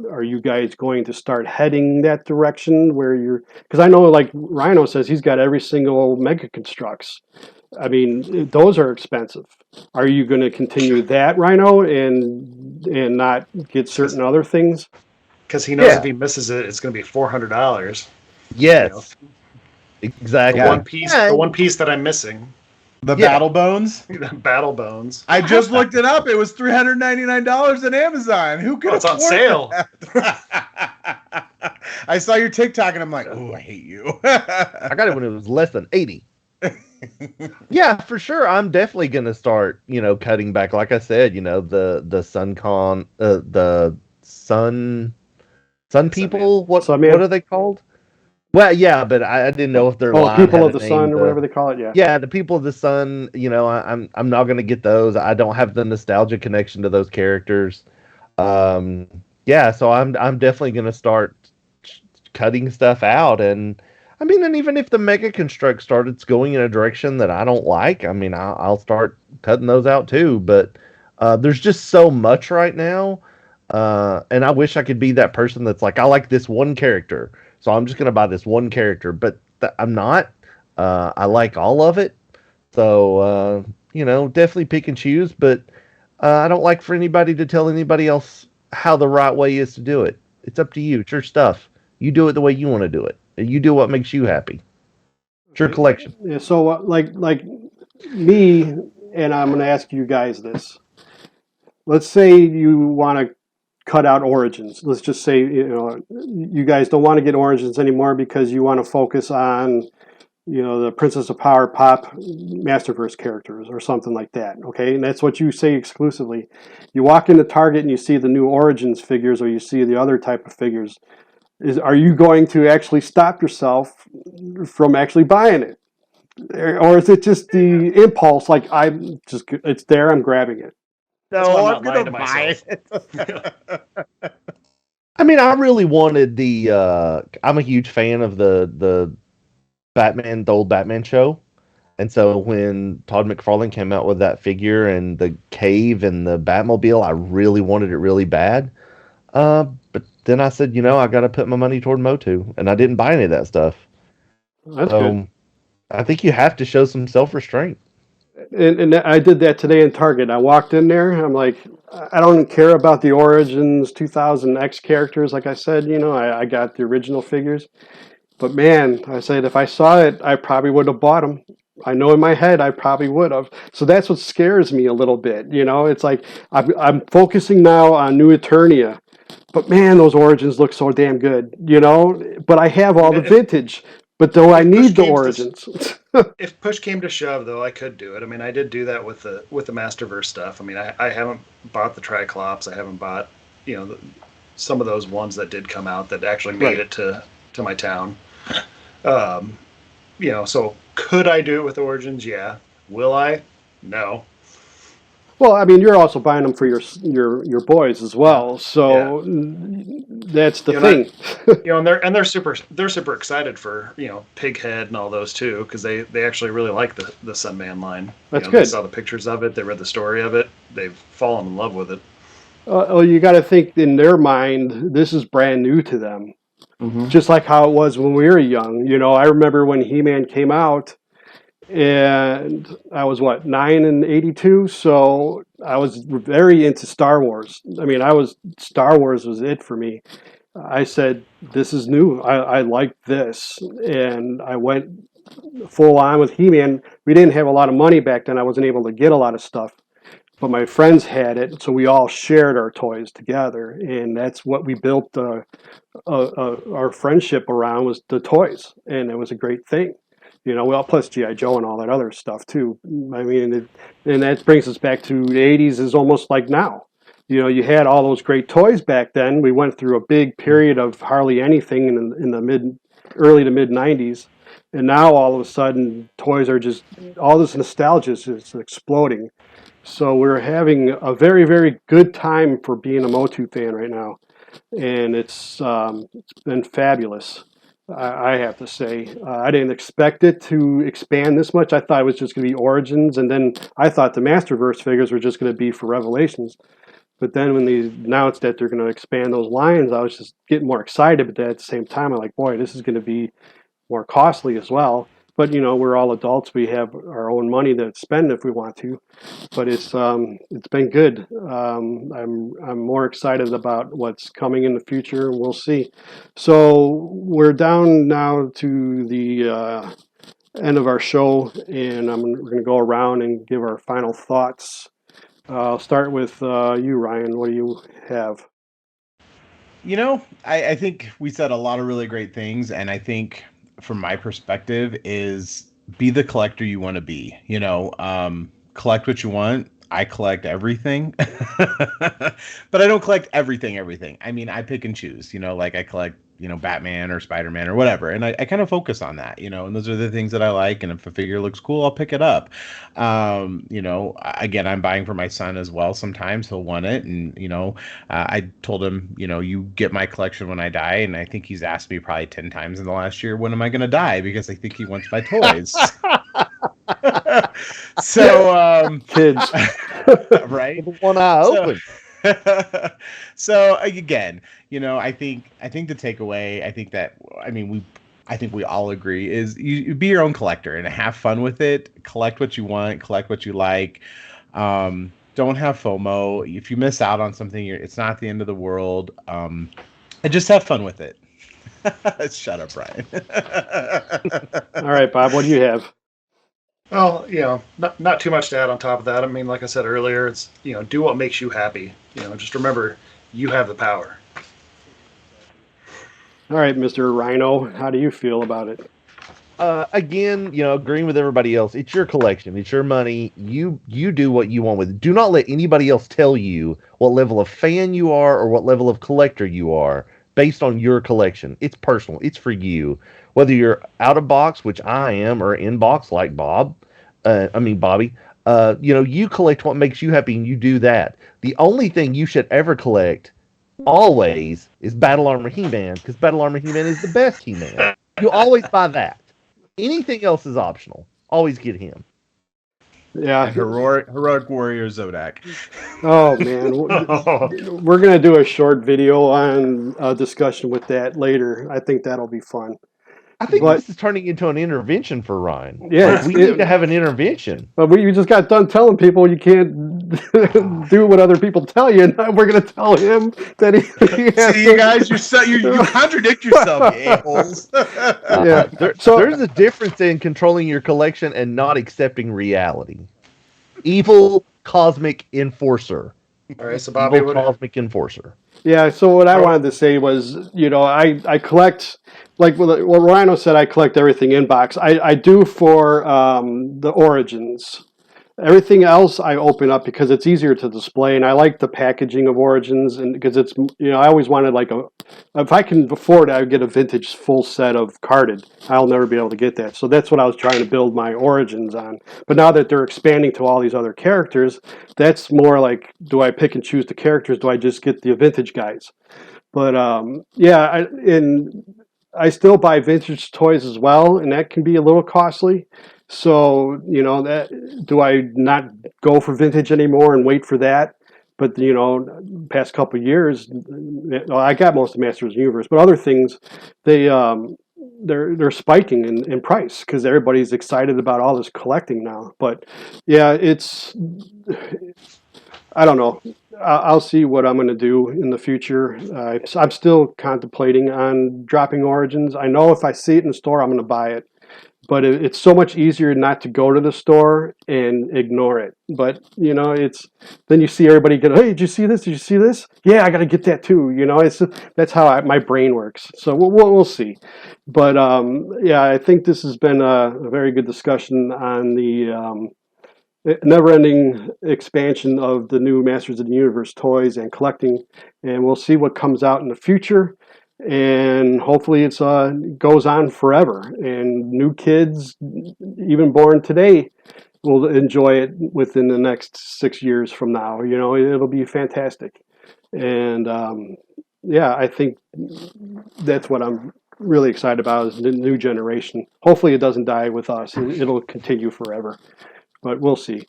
A: are you guys going to start heading that direction where you're, because I know like Rhino says he's got every single Mega Constructs. I mean, those are expensive. Are you going to continue that, Rhino, and not get certain other things?
C: Because he knows
D: Yeah.
C: if he misses it, it's going to be $400.
D: Yes,
C: The
D: exactly.
C: one piece, the one piece that I'm missing,
B: The
D: Yeah.
B: Battle Bones.
C: Battle Bones.
B: I just looked it up. It was $399 on Amazon. Who could
C: Oh, it's on
B: afford
C: sale.
B: that? I saw your TikTok and I'm like, oh, I hate you.
D: I got it when it was less than 80. Yeah, for sure. I'm definitely gonna start, cutting back. Like I said, the SunCon, the Sun people. What
A: Sunman?
D: are they called? Well, yeah, but I didn't know if their line
A: People
D: had
A: of
D: a
A: the
D: name.
A: Sun or whatever they call it. Yeah.
D: Yeah, the people of the Sun. I'm not gonna get those. I don't have the nostalgia connection to those characters. Yeah, so I'm definitely gonna start cutting stuff out. And I mean, and even if the Mega Construct started going in a direction that I don't like, I mean, I'll start cutting those out too. But there's just so much right now, and I wish I could be that person that's like, I like this one character, so I'm just gonna buy this one character. But I'm not. I like all of it, so definitely pick and choose. But I don't like for anybody to tell anybody else how the right way is to do it. It's up to you. It's your stuff. You do it the way you want to do it. You do what makes you happy. It's your collection.
A: Yeah, so like me, and I'm going to ask you guys this. Let's say you want to cut out Origins. Let's just say you guys don't want to get Origins anymore because you want to focus on the Princess of Power pop Masterverse characters or something like that. Okay, and that's what you say exclusively. You walk into Target and you see the new Origins figures, or you see the other type of figures. Are you going to actually stop yourself from actually buying it? Or is it just the impulse, like it's there, I'm grabbing it?
C: That's why
D: No,
C: I'm
D: I'm
C: not lying
D: gonna
C: to
D: buy
C: myself.
D: it. I mean, I really wanted the. I'm a huge fan of the Batman, the old Batman show, and so when Todd McFarlane came out with that figure and the cave and the Batmobile, I really wanted it really bad. But then I said, I got to put my money toward MOTU, and I didn't buy any of that stuff.
A: That's good.
D: I think you have to show some self-restraint.
A: And I did that today in Target. I walked in there. I'm like, I don't care about the Origins 2000X characters. Like I said, I got the original figures. But man, I said, if I saw it, I probably would have bought them. I know in my head I probably would have. So that's what scares me a little bit. It's like I'm focusing now on New Eternia. But man, those Origins look so damn good. But I have all the vintage. But do I need the Origins?
C: If push came to shove, though, I could do it. I mean, I did do that with the Masterverse stuff. I mean, I haven't bought the Triclops. I haven't bought some of those ones that did come out that actually made it to my town. So could I do it with Origins? Yeah. Will I? No.
A: Well, I mean, you're also buying them for your boys as well. So that's the thing.
C: And they're super excited for Pighead and all those too, because they actually really like the Sunman line.
A: That's good.
C: They saw the pictures of it, they read the story of it, they've fallen in love with it.
A: Well, you got to think in their mind, this is brand new to them.
C: Mm-hmm.
A: Just like how it was when we were young. I remember when He-Man came out, and I was 9 in '82, so I was very into Star Wars. I mean, Star Wars was it for me. I said, this is new. I like this, and I went full on with He-Man. We didn't have a lot of money back then. I wasn't able to get a lot of stuff, but my friends had it, so we all shared our toys together, and that's what we built our friendship around, was the toys, and it was a great thing. Well, plus G.I. Joe and all that other stuff too. I mean, and that brings us back to the '80s is almost like now. You had all those great toys back then. We went through a big period of hardly anything in the early to mid '90s, and now all of a sudden toys are just, all this nostalgia is just exploding. So we're having a very, very good time for being a MOTU fan right now, and it's been fabulous. I have to say, I didn't expect it to expand this much. I thought it was just going to be Origins, and then I thought the Masterverse figures were just going to be for Revelations. But then when they announced that they're going to expand those lines, I was just getting more excited. But at the same time, I'm like, boy, this is going to be more costly as well. But we're all adults. We have our own money to spend if we want to. But it's been good. I'm more excited about what's coming in the future, and we'll see. So we're down now to the end of our show, and we're going to go around and give our final thoughts. I'll start with you, Ryan. What do you have?
B: I think we said a lot of really great things, and I think from my perspective is be the collector you want to be. Collect what you want. I collect everything, but I don't collect everything. I mean, I pick and choose, like I collect, Batman or Spider-Man or whatever. And I kind of focus on that, and those are the things that I like. And if a figure looks cool, I'll pick it up. Again, I'm buying for my son as well. Sometimes he'll want it. And, I told him, you get my collection when I die. And I think he's asked me probably 10 times in the last year, when am I going to die? Because I think he wants my toys. So,
A: Kids.
B: Right?
D: One eye open.
B: So again, I think the takeaway, I think we all agree is you be your own collector and have fun with it. Collect what you want, collect what you like. Don't have FOMO. If you miss out on something, it's not the end of the world. And just have fun with it. Shut up, Brian.
A: All right, Bob, what do you have?
C: Well, not too much to add on top of that. I mean, like I said earlier, it's, do what makes you happy. Just remember, you have the power.
A: All right, Mr. Rhino, how do you feel about it?
D: Again, agreeing with everybody else, it's your collection, it's your money. You do what you want with it. Do not let anybody else tell you what level of fan you are or what level of collector you are based on your collection. It's personal. It's for you. Whether you're out of box, which I am, or in box like Bobby, you collect what makes you happy and you do that. The only thing you should ever collect always is Battle Armor He-Man, because Battle Armor He-Man is the best He-Man. You always buy that. Anything else is optional. Always get him.
A: Yeah.
B: And heroic warrior Zodak.
A: Oh man, we're gonna do a short video on a discussion with that later. I think that'll be fun.
D: I think this is turning into an intervention for Ryan.
A: Yeah,
D: we need to have an intervention.
A: But we just got done telling people you can't do what other people tell you, and now we're going to tell him that he has
B: See, you guys, you contradict yourself, you a-holes.
A: Yeah.
D: There's a difference in controlling your collection and not accepting reality. Evil cosmic enforcer.
C: All right, so Bobby,
D: cosmic enforcer.
A: Yeah, so what I wanted to say was, I collect, like what Rhino said, I collect everything in box. I do for the Origins. Everything else I open up because it's easier to display, and I like the packaging of Origins, and because it's, I always wanted like if I can afford it, I would get a vintage full set of carded. I'll never be able to get that, so that's what I was trying to build my Origins on. But now that they're expanding to all these other characters, that's more like, do I pick and choose the characters? Do I just get the vintage guys? But yeah, I still buy vintage toys as well, and that can be a little costly. So, that, do I not go for vintage anymore and wait for that? But, past couple of years, I got most of Masters of the Universe, but other things, they're spiking in price because everybody's excited about all this collecting now. But yeah, I don't know. I'll see what I'm going to do in the future. I'm still contemplating on dropping Origins. I know if I see it in the store, I'm going to buy it. But it's so much easier not to go to the store and ignore it. But, then you see everybody go, hey, did you see this? Did you see this? Yeah, I got to get that too. That's how my brain works. So we'll see. But, yeah, I think this has been a very good discussion on the never-ending expansion of the new Masters of the Universe toys and collecting. And we'll see what comes out in the future. And hopefully it goes on forever, and new kids, even born today, will enjoy it within the next 6 years from now. It'll be fantastic. And yeah, I think that's what I'm really excited about, is the new generation. Hopefully it doesn't die with us. It'll continue forever, but we'll see.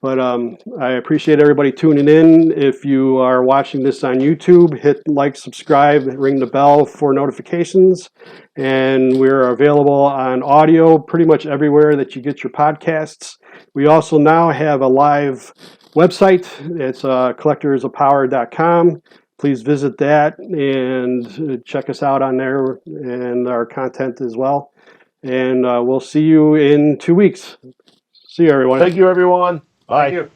A: But I appreciate everybody tuning in. If you are watching this on YouTube, hit like, subscribe, ring the bell for notifications. And we're available on audio pretty much everywhere that you get your podcasts. We also now have a live website. It's collectorsofpower.com. Please visit that and check us out on there and our content as well. And we'll see you in 2 weeks. See you, everyone.
D: Thank you, everyone. Bye.
C: Thank you.